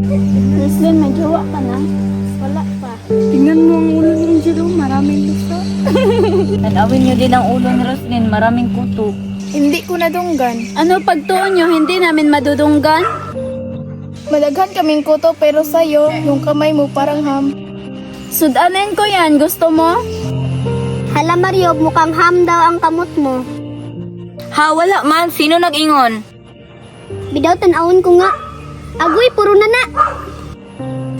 Roslyn, may jowa ka na? Wala pa. Tingnan mo ang ulo ni Angelo, maraming gusto. Tanawin niyo din ang ulo ni Roslyn, maraming kuto. Hindi ko nadunggan. Ano pagtuon nyo, hindi namin madudunggan? Malaghan kaming kuto pero sa'yo, yung kamay mo parang ham. Sudanin ko yan, gusto mo? Hala Mario, mukhang ham daw ang kamot mo. Ha, wala man. Sino nag-ingon? Bidaw tanawon ko nga. Agoy, puro na na.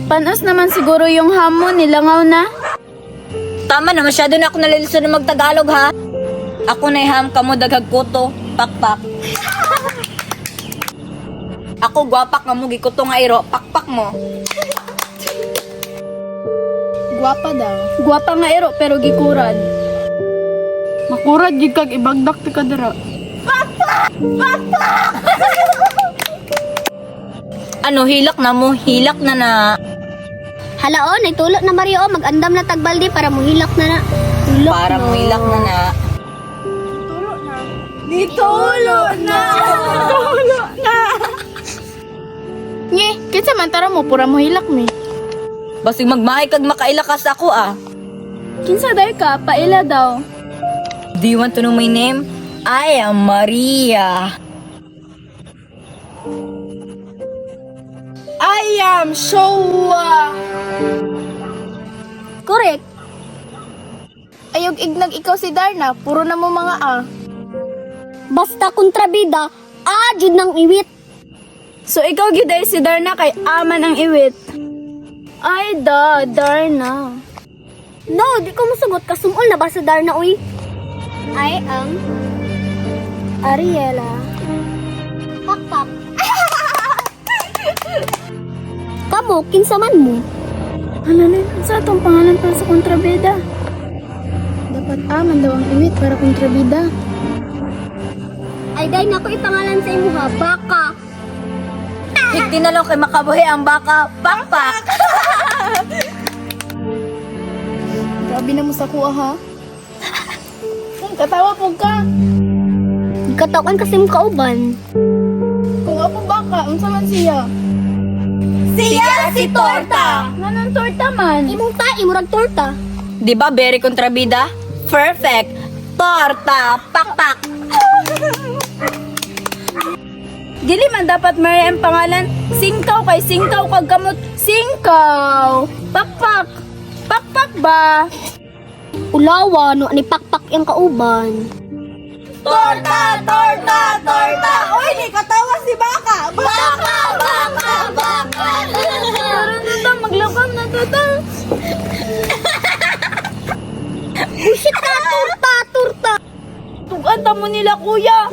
Panos naman siguro yung hamon, nilangaw na. Tama na, masyado na ako nalilisan na magtagalog ha. Ako na iham kamo daghag kuto, pakpak. Ako gwapak nga mo gikuto nga iro, pakpak mo. Guwapa daw. Guwapa nga ero, pero gikurad. Makurad gid kag ibagdak ti kadara. Ano, hilak na mo, hilak na na. Hala o, nagtulot na Mario, mag-andam na tagbalde para muhilak na na. Tulok Para no. mo hilak na na. Nitulo na! Nye, kinsa man tara mo pura mo hilak mi. Basig magmahay kag makailakas ako ah. Kinsa day ka, paila daw. Do you want to know my name? I am Maria. I am Showa. Correct. Ayog ignag ikaw si Darna, puro na mo mga Basta kontrabida, jud ng iwit. So ikaw giday si Darna kay aman ang iwit. Ay Darna. No, di ko masagot. Kasumol na ba sa Darna, uy? I am Ariela. Pakpak. Kamo, kinsa man mo? Ano na yun? Sa atong pangalan para sa kontrabida? Dapat aman daw ang iwit para kontrabida. Ay, day na ko ipangalan sa imo ha, baka. Higdi na lang kay makabuhi ang baka, pakpak. Grabe na mo sa kuha ha. Katawa po ka. Katawan kasi mo kauban. Kung ako baka, unsa man siya? Siya si Torta. Nanong torta man? Imong tae, murag torta. Di ba very kontrabida? Perfect. Torta, pakpak. Dili man dapat may ang pangalan. Singkaw kay singkaw kag kamot. Singkaw. Pakpak. Pakpak ba? Ulawa, no, ni pakpak yung kauban. Torta, torta, torta. Uy, di katawa si Baka. Baka, baka, baka. Tara na to, maglakam na to to. Bullshit ka, turta. Tugan ta mo nila kuya.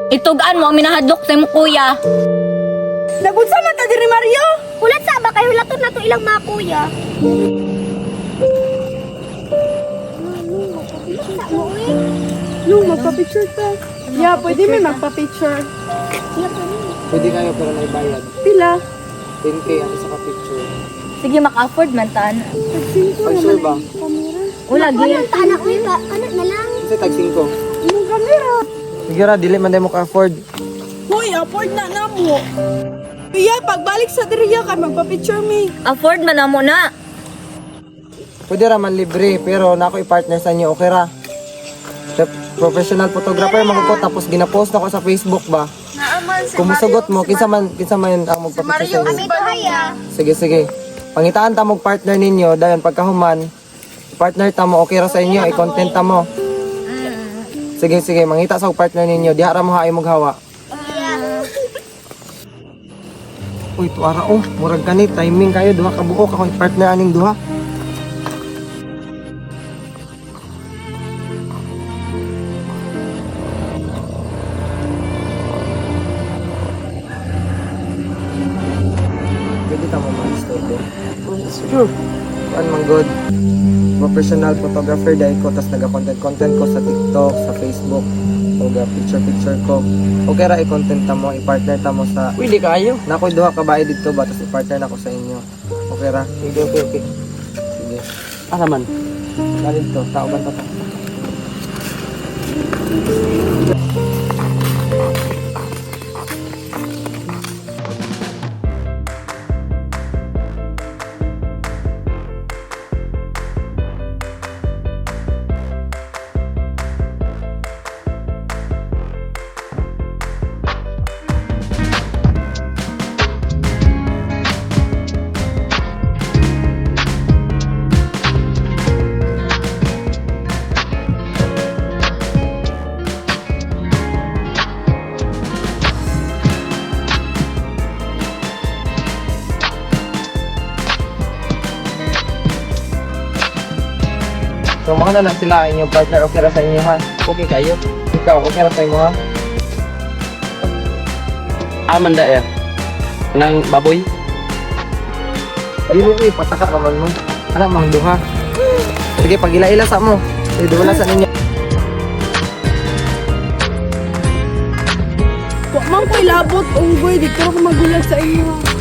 Itugaan mo ang minahadlok sa mo kuya. Nabunsa man ta diri Mario. Ulat sa ba kayo laton na to ilang mga kuya. No, magpa-picture ta. Yeah, pwede may magpa-picture. Pwede kayo pero may bayad. Pila? 10K ang isa ka picture. Sige, maka-afford man tan. Pag sure ba? Wala, gil. Tanak uy, kanak na lang. Kasi tag 5. Yung camera. Sige ra, dili man mo ka-afford. Hoy, afford na na mo. Iya, pagbalik sa diriya ka, magpa-picture me. Afford man na mo na. Pwede ra man libre pero na ako i-partner sa inyo, okay ra? Professional photographer magukot tapos gina-post na ko sa Facebook ba? Kung musugot mo, kinsa man ang magpa-picture sa inyo. Ito haya. Sige. Pangitaan ta mong partner ninyo dayon pagkahuman, partner ta mo okay ra sa inyo, i-content ta mo. Sige, mangita sa partner ninyo, diha ra mo haay maghawa. Uy, tuara murag kanit, timing kayo, duha ka buok ako partner aning duha. Pwede ta mo mag-stay. Sure. Kuan man good. Professional photographer dahil ko, tas naga-content ko sa TikTok, sa Facebook, o picture ko. Okay ra i-content ta mo, i-partner ta mo sa... Pwede kayo. Nakoy duha ka bae dito ba, tas i-partner na ko sa inyo. Okay ra? Okay. Sige. Ara man. Dali dito, tao ba ta? So, mga na lang sila inyong partner, okay ra sa inyo ha? Okay kayo? Ikaw, okay ra sa inyo ha? Amanda ya. Nang baboy. Dili ni pataka ka man mo. Alam mang duha. Sige, pagila-ila sa mo. Duha sa ninyo. Wa man ko'y labot, unggoy. Di ko magulag sa inyo.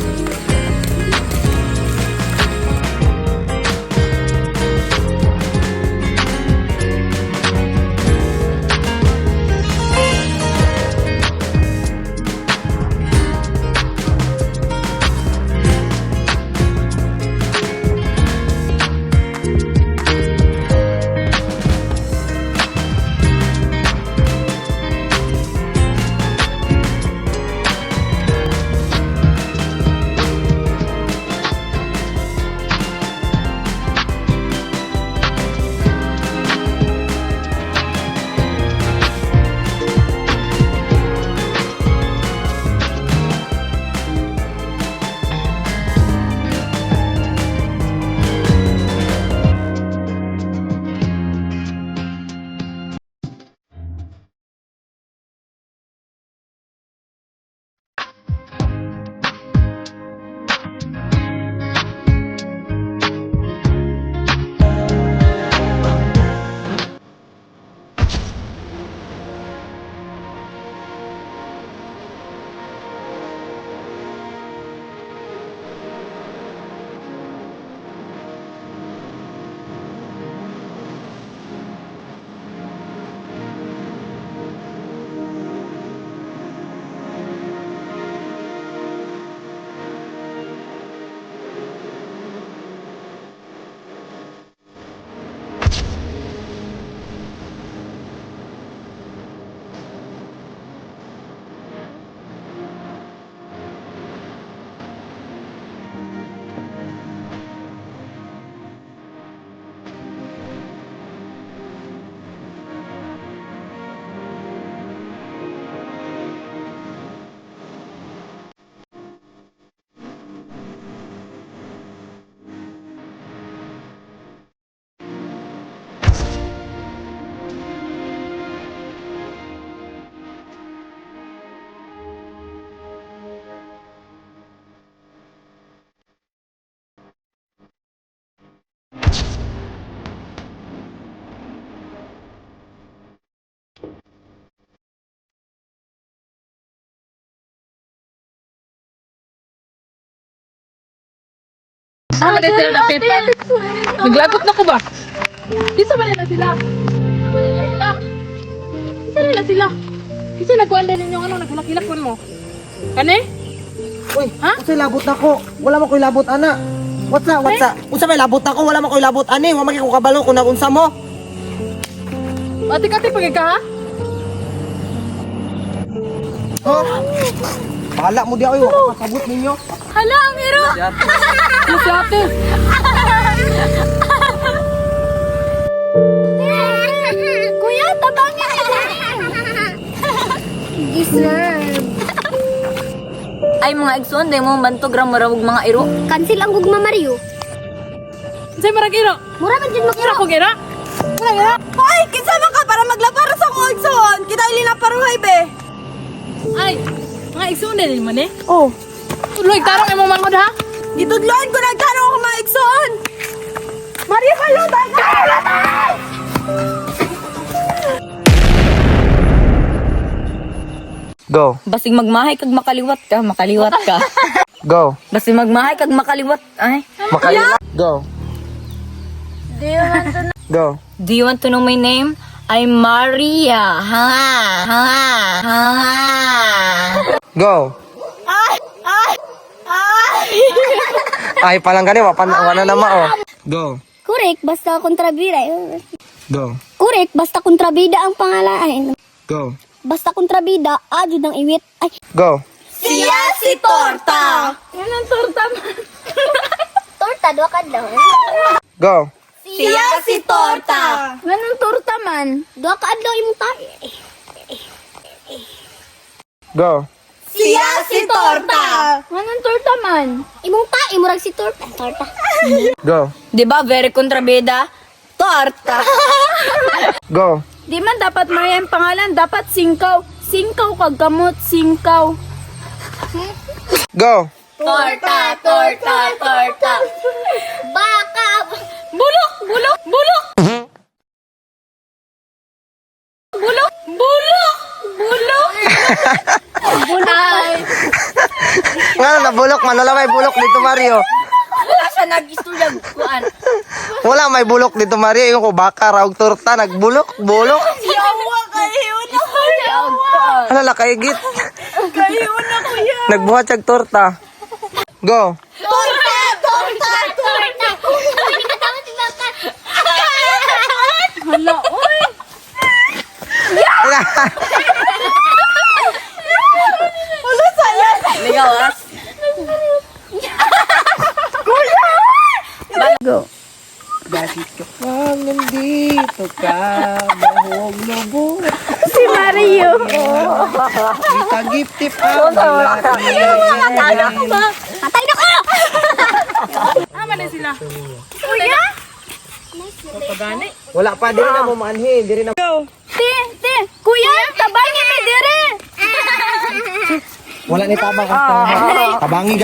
Ano na sila na paper? Naglagot na ko ba? Isa ba nila sila? Isa nila sila. Isa nagkuhan din ninyo ano, nagulak-ilakon mo. Kani? Uy, unsay labot na ko? Wala mo ko'y labot, ana. What's up? Unsa may labot na ko? Wala mo ko'y labot, ani. Wa man ko kabalo kung nagunsa mo. Ati-ati pagay ka ha? Oh. Bahala mo di ay wa kasabot ninyo. Hala, ang hero! Ano si ate? Kuya, tabangin nila! Deserve. Ay mga igsoon, day mo bantog ra marawag mga iro. Cancel ang gugma Mario. Say marag iro. Mura man dyan Iro makira. ko gira. Wala gira. Hoy, kinsa man ka para maglapara sa kong igsoon? Kita ilinaparuhay, be. Ay, mga igsoon din man eh. Oh, Tuloy, tarong imong mangod ha? gitudloan ko nagtanong ako mga igsoon. Maria Palutay ka! Go. Basig magmahay kag makaliwat ka, makaliwat ka. Go. Basig magmahay kag makaliwat. Ay. Makalila. Go. Go. Do you want to know my name? I'm Maria. Ha. Ha. Ha. Go. Ay, palang gani, wala na mao. Go. Correct, basta kontrabida. Go. Correct, basta kontrabida ang pangalan. Go. Basta kontrabida, adyo ng iwit. Ay, Go. Siya si Torta! Yan ang torta man. torta, doa ka daw. Go. Siya si Torta! Ganun torta man. Doa ka daw imong tayo. Go. Siya si Torta! Ganun torta man. Imong tayo, murag si torta. Torta. Go. Di ba very kontrabida? Torta. Go. Di man dapat Maria ang pangalan, dapat Singkaw. Singkaw kag kamot, Singkaw. Go. Torta, torta, torta. Baka! Bulok, bulok, bulok. Bulok, bulok, bulok. Ay, Nga na bulok man, wala may bulok dito Mario. Wala siya nag-istudyag kuan. Wala may bulok dito Mario, yung ko baka raw torta nagbulok, bulok. Yawa kayo na kuya. Ano la kaigit? Kayo na kuya. Nagbuhat siyag torta. Go. Torta! Torta! Torta! Hindi ka tama si Baka! hala, oy. Ligawas. Go. Pag nandito ka, bahog lubog, Si Mario. itagip-tip ang Patay na ko! Tama na sila. Kuya? Wala pa, diri na mo maanhi, diri na. Te, kuya, tabangi mi dire. Wala ni tabang. Tabangi